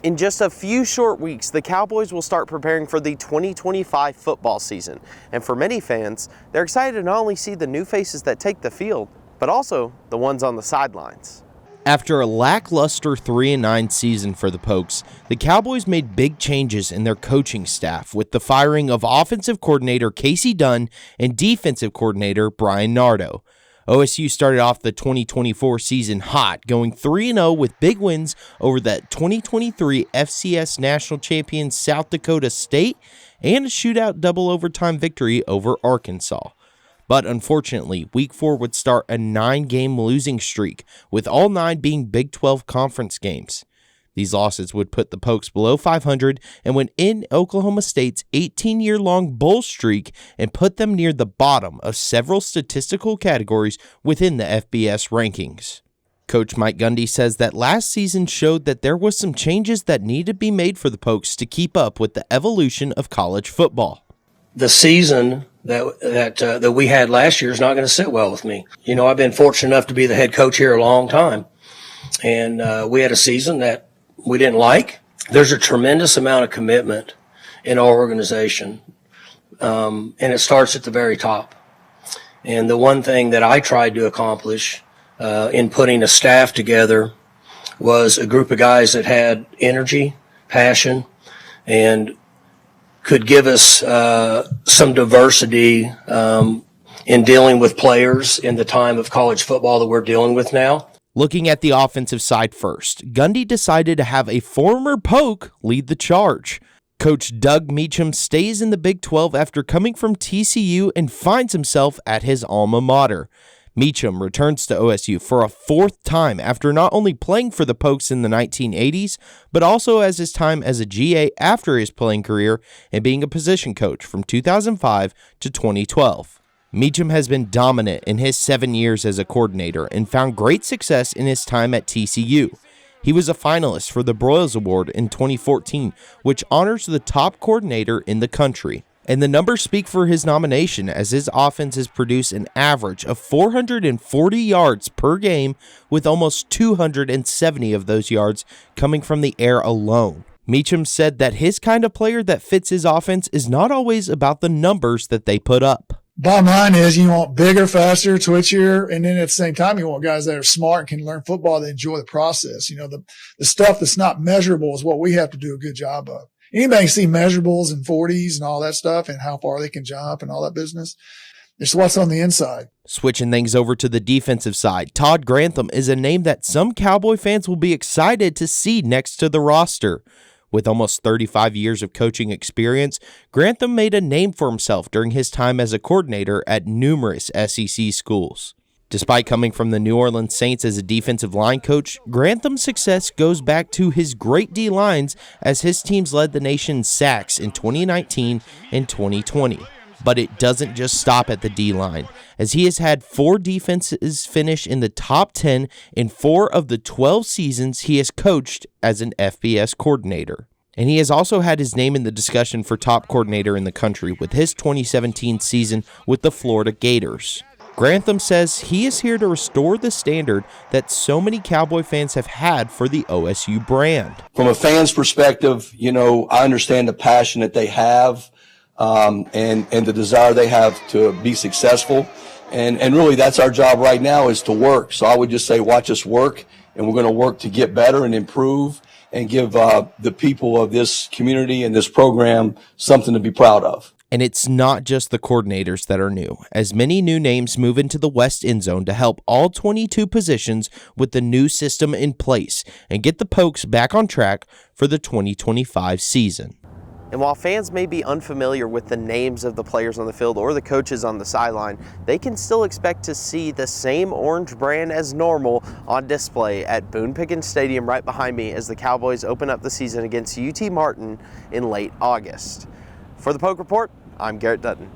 In just a few short weeks, the Cowboys will start preparing for the 2025 football season. And for many fans, they're excited to not only see the new faces that take the field, but also the ones on the sidelines. After a lackluster 3-9 season for the Pokes, the Cowboys made big changes in their coaching staff with the firing of offensive coordinator Casey Dunn and defensive coordinator Brian Nardo. OSU started off the 2024 season hot, going 3-0 with big wins over the 2023 FCS National Champions South Dakota State and a shootout double overtime victory over Arkansas. But unfortunately, Week 4 would start a 9-game losing streak, with all 9 being Big 12 conference games. These losses would put the Pokes below 500 and would end Oklahoma State's 18-year-long bowl streak and put them near the bottom of several statistical categories within the FBS rankings. Coach Mike Gundy says that last season showed that there was some changes that needed to be made for the Pokes to keep up with the evolution of college football. The season that we had last year is not going to sit well with me. You know, I've been fortunate enough to be the head coach here a long time, and we had a season that we didn't like. There's a tremendous amount of commitment in our organization, and it starts at the very top. And the one thing that I tried to accomplish in putting a staff together was a group of guys that had energy, passion, and could give us some diversity in dealing with players in the time of college football that we're dealing with now. Looking at the offensive side first, Gundy decided to have a former Poke lead the charge. Coach Doug Meacham stays in the Big 12 after coming from TCU and finds himself at his alma mater. Meacham returns to OSU for a 4th time after not only playing for the Pokes in the 1980s, but also as his time as a GA after his playing career and being a position coach from 2005 to 2012. Meacham has been dominant in his 7 years as a coordinator and found great success in his time at TCU. He was a finalist for the Broyles Award in 2014, which honors the top coordinator in the country. And the numbers speak for his nomination, as his offense has produced an average of 440 yards per game, with almost 270 of those yards coming from the air alone. Meacham said that his kind of player that fits his offense is not always about the numbers that they put up. Bottom line is you want bigger, faster, twitchier, and then at the same time you want guys that are smart and can learn football, that enjoy the process. You know, the stuff that's not measurable is what we have to do a good job of. Anybody can see measurables and 40s and all that stuff and how far they can jump and all that business. It's what's on the inside. Switching things over to the defensive side, Todd Grantham is a name that some Cowboy fans will be excited to see next to the roster. With almost 35 years of coaching experience, Grantham made a name for himself during his time as a coordinator at numerous SEC schools. Despite coming from the New Orleans Saints as a defensive line coach, Grantham's success goes back to his great D-lines as his teams led the nation in sacks in 2019 and 2020. But it doesn't just stop at the D-line, as he has had 4 defenses finish in the top 10 in 4 of the 12 seasons he has coached as an FBS coordinator. And he has also had his name in the discussion for top coordinator in the country with his 2017 season with the Florida Gators. Grantham says he is here to restore the standard that so many Cowboy fans have had for the OSU brand. From a fan's perspective, you know, I understand the passion that they have and the desire they have to be successful. And really that's our job right now, is to work. So I would just say watch us work, and we're going to work to get better and improve and give the people of this community and this program something to be proud of. And it's not just the coordinators that are new, as many new names move into the West End Zone to help all 22 positions with the new system in place and get the Pokes back on track for the 2025 season. And while fans may be unfamiliar with the names of the players on the field or the coaches on the sideline, they can still expect to see the same orange brand as normal on display at Boone Pickens Stadium right behind me as the Cowboys open up the season against UT Martin in late August. For the Poke Report, I'm Garrett Dutton.